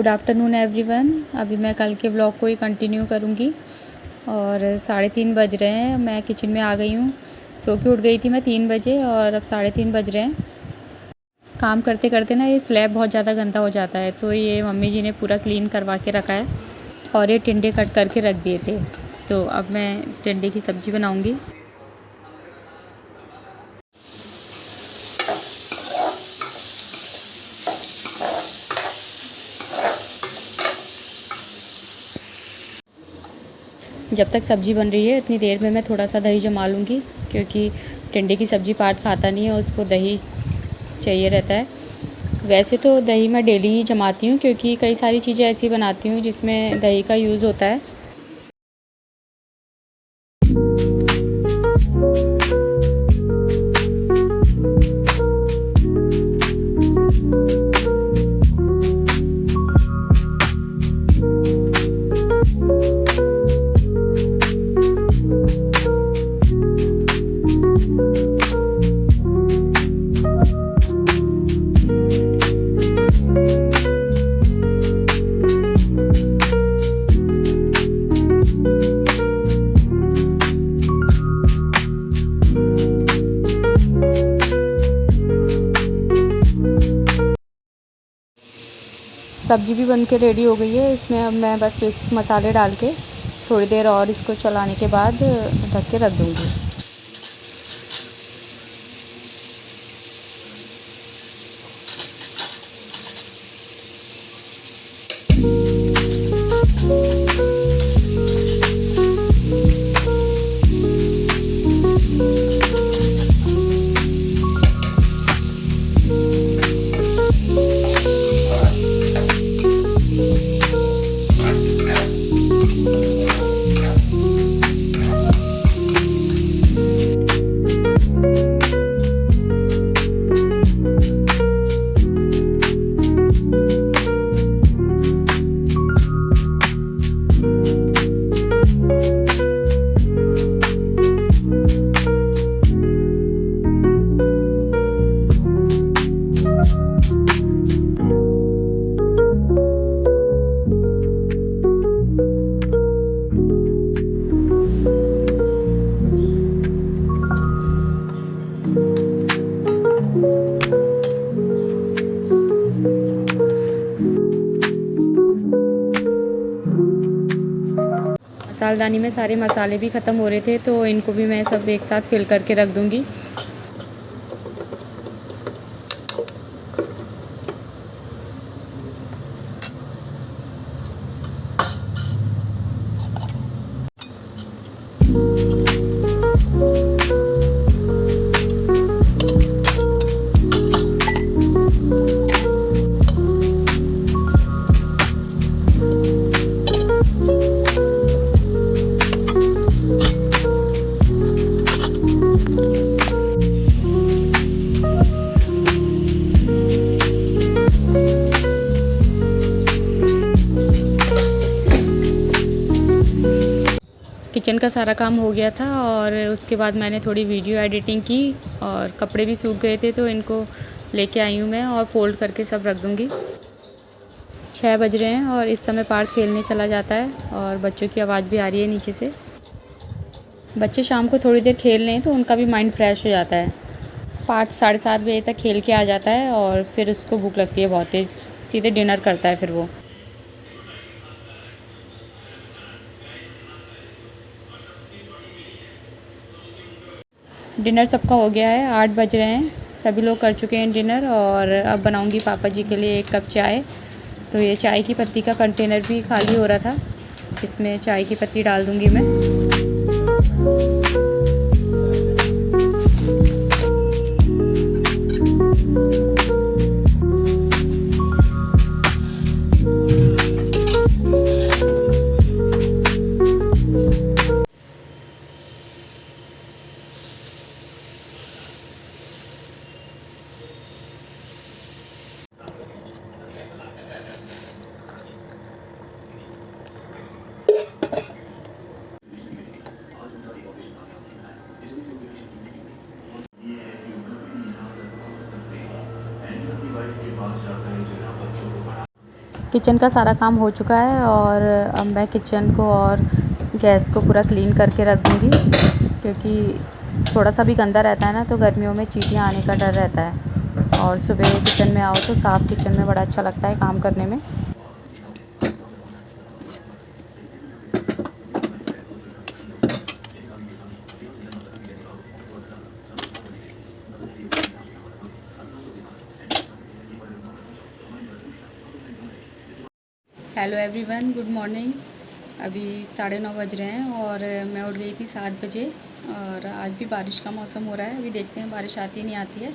Good afternoon everyone. अभी मैं कल के ब्लॉग को ही कंटिन्यू करूँगी और 3:30 बज रहे हैं। मैं किचन में आ गई हूँ। सो के उठ गई थी मैं 3 बजे और अब 3:30 बज रहे हैं। काम करते करते ना ये स्लैब बहुत ज़्यादा गंदा हो जाता है, तो ये मम्मी जी ने पूरा क्लीन करवा के रखा है और ये टिंडे कट करके रख दिए थे। तो अब मैं टिंडे की सब्ज़ी बनाऊँगी। जब तक सब्ज़ी बन रही है इतनी देर में मैं थोड़ा सा दही जमा लूँगी, क्योंकि टिंडे की सब्ज़ी पार्थ खाता नहीं है, उसको दही चाहिए रहता है। वैसे तो दही मैं डेली ही जमाती हूँ, क्योंकि कई सारी चीज़ें ऐसी बनाती हूँ जिसमें दही का यूज़ होता है। सब्ज़ी भी बन के रेडी हो गई है। इसमें अब मैं बस बेसिक मसाले डाल के थोड़ी देर और इसको चलाने के बाद ढक के रख दूँगी। मसालदानी में सारे मसाले भी ख़त्म हो रहे थे, तो इनको भी मैं सब एक साथ फिल करके रख दूँगी। किचन का सारा काम हो गया था और उसके बाद मैंने थोड़ी वीडियो एडिटिंग की और कपड़े भी सूख गए थे, तो इनको लेके आई हूँ मैं और फोल्ड करके सब रख दूँगी। 6 बज रहे हैं और इस समय पार्थ खेलने चला जाता है और बच्चों की आवाज़ भी आ रही है नीचे से। बच्चे शाम को थोड़ी देर खेल लें तो उनका भी माइंड फ्रेश हो जाता है। पार्थ 7:30 बजे तक खेल के आ जाता है और फिर उसको भूख लगती है बहुत तेज़, सीधे डिनर करता है फिर वो। डिनर सबका हो गया है, 8 बज रहे हैं, सभी लोग कर चुके हैं डिनर और अब बनाऊंगी पापा जी के लिए 1 कप चाय। तो ये चाय की पत्ती का कंटेनर भी खाली हो रहा था, इसमें चाय की पत्ती डाल दूंगी मैं। किचन का सारा काम हो चुका है और अब मैं किचन को और गैस को पूरा क्लीन करके रख दूँगी, क्योंकि थोड़ा सा भी गंदा रहता है ना तो गर्मियों में चींटियाँ आने का डर रहता है। और सुबह किचन में आओ तो साफ़ किचन में बड़ा अच्छा लगता है काम करने में। Hello everyone, good morning. अभी 9:30 बज रहे हैं और मैं उठ गई थी 7 बजे और आज भी बारिश का मौसम हो रहा है। अभी देखते हैं बारिश आती नहीं आती है।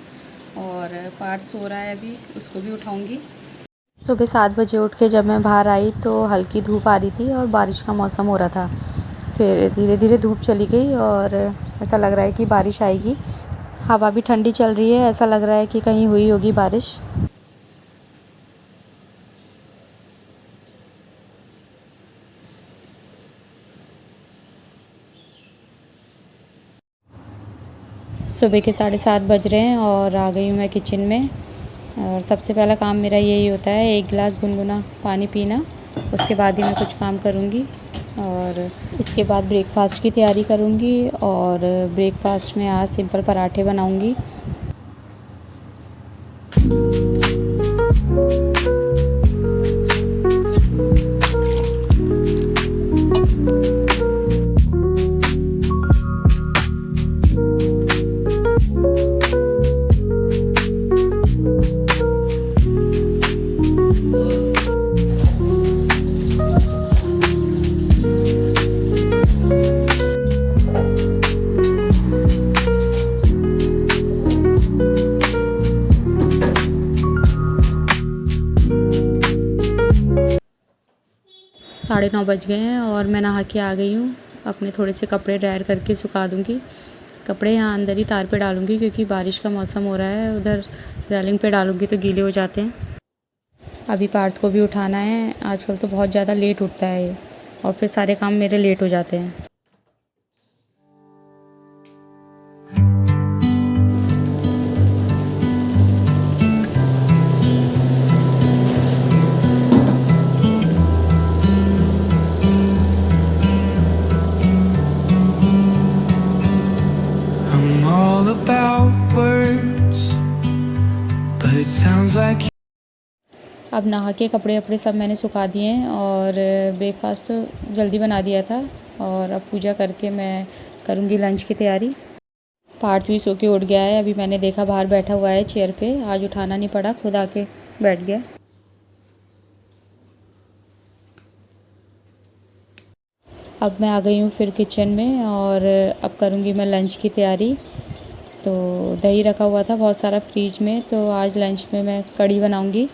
और पार्थ सो रहा है, अभी उसको भी उठाऊंगी। सुबह 7 बजे उठ के जब मैं बाहर आई तो हल्की धूप आ रही थी और बारिश का मौसम हो रहा था। फिर धीरे धीरे धूप चली गई और ऐसा लग रहा है कि बारिश आएगी। हवा भी ठंडी चल रही है, ऐसा लग रहा है कि कहीं हुई होगी बारिश। सुबह के 7:30 बज रहे हैं और आ गई हूँ मैं किचन में। और सबसे पहला काम मेरा यही होता है, एक गिलास गुनगुना पानी पीना। उसके बाद ही मैं कुछ काम करूँगी और इसके बाद ब्रेकफास्ट की तैयारी करूँगी। और ब्रेकफास्ट में आज सिंपल पराठे बनाऊँगी। साढ़े 9 बज गए हैं और मैं नहा के आ गई हूँ। अपने थोड़े से कपड़े ड्रायर करके सुखा दूँगी। कपड़े यहाँ अंदर ही तार पे डालूँगी क्योंकि बारिश का मौसम हो रहा है। उधर रेलिंग पे डालूँगी तो गीले हो जाते हैं। अभी पार्थ को भी उठाना है। आजकल तो बहुत ज़्यादा लेट उठता है ये और फिर सारे काम मेरे लेट हो जाते हैं। I'm all about words, but it sounds like अब नहा के कपड़े वपड़े सब मैंने सुखा दिए हैं और ब्रेकफास्ट तो जल्दी बना दिया था। और अब पूजा करके मैं करूँगी लंच की तैयारी। पार्थ भी सो के उठ गया है। अभी मैंने देखा बाहर बैठा हुआ है चेयर पे। आज उठाना नहीं पड़ा, खुद आके बैठ गया। अब मैं आ गई हूँ फिर किचन में और अब करूँगी मैं लंच की तैयारी। तो दही रखा हुआ था बहुत सारा फ्रीज में, तो आज लंच में मैं कढ़ी बनाऊँगी।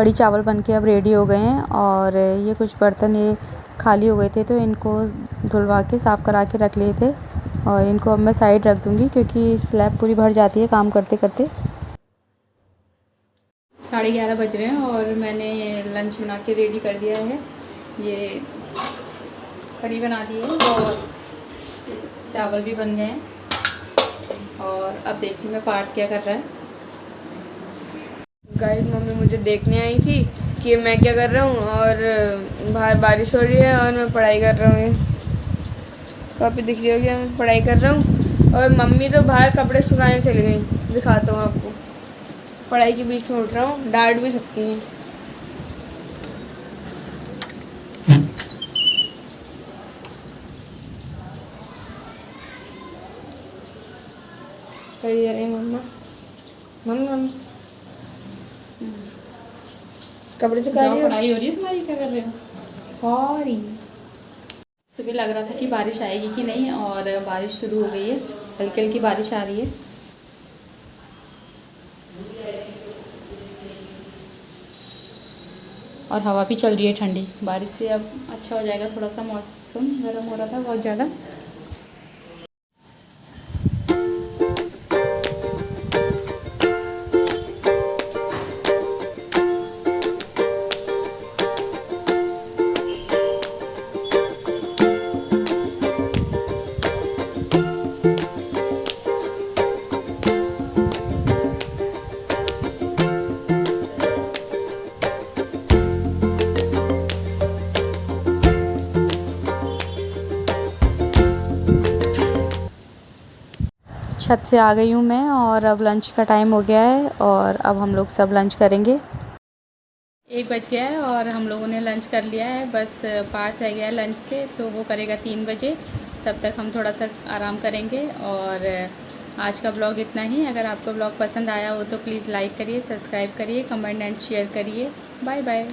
कढ़ी चावल बन के अब रेडी हो गए हैं। और ये कुछ बर्तन ये खाली हो गए थे तो इनको धुलवा के साफ़ करा के रख लिए थे और इनको अब मैं साइड रख दूँगी क्योंकि स्लैब पूरी भर जाती है काम करते करते। 11:30 बज रहे हैं और मैंने लंच बना के रेडी कर दिया है। ये कढ़ी बना दी है और चावल भी बन गए हैं और अब देखती हूँ मैं पार्थ क्या कर रहा है। गाइस मम्मी मुझे देखने आई थी कि मैं क्या कर रहा हूँ और बाहर बारिश हो रही है और मैं पढ़ाई कर रहा हूँ। कॉपी दिख रही होगी, मैं पढ़ाई कर रहा हूँ और मम्मी तो बाहर कपड़े सुखाने चली गई। दिखाता हूँ आपको, पढ़ाई के बीच में उठ रहा हूँ, डांट भी सकती हैं। अरे मम्मा मम्मा मम्मी कपड़े सुखा रही हो? पढ़ाई हो रही है तुम्हारी, क्या कर रहे हो? सॉरी। सुबह लग रहा था कि बारिश आएगी कि नहीं और बारिश शुरू हो गई है, हल्की हल्की बारिश आ रही है। और हवा भी चल रही है ठंडी। बारिश से अब अच्छा हो जाएगा, थोड़ा सा मौसम गर्म हो रहा था बहुत ज़्यादा। छत से आ गई हूँ मैं और अब लंच का टाइम हो गया है और अब हम लोग सब लंच करेंगे। 1 बज गया है और हम लोगों ने लंच कर लिया है। बस पार्थ रह गया है लंच से, तो वो करेगा 3 बजे। तब तक हम थोड़ा सा आराम करेंगे। और आज का ब्लॉग इतना ही। अगर आपको ब्लॉग पसंद आया हो तो प्लीज़ लाइक करिए, सब्सक्राइब करिए, कमेंट एंड शेयर करिए। Bye bye.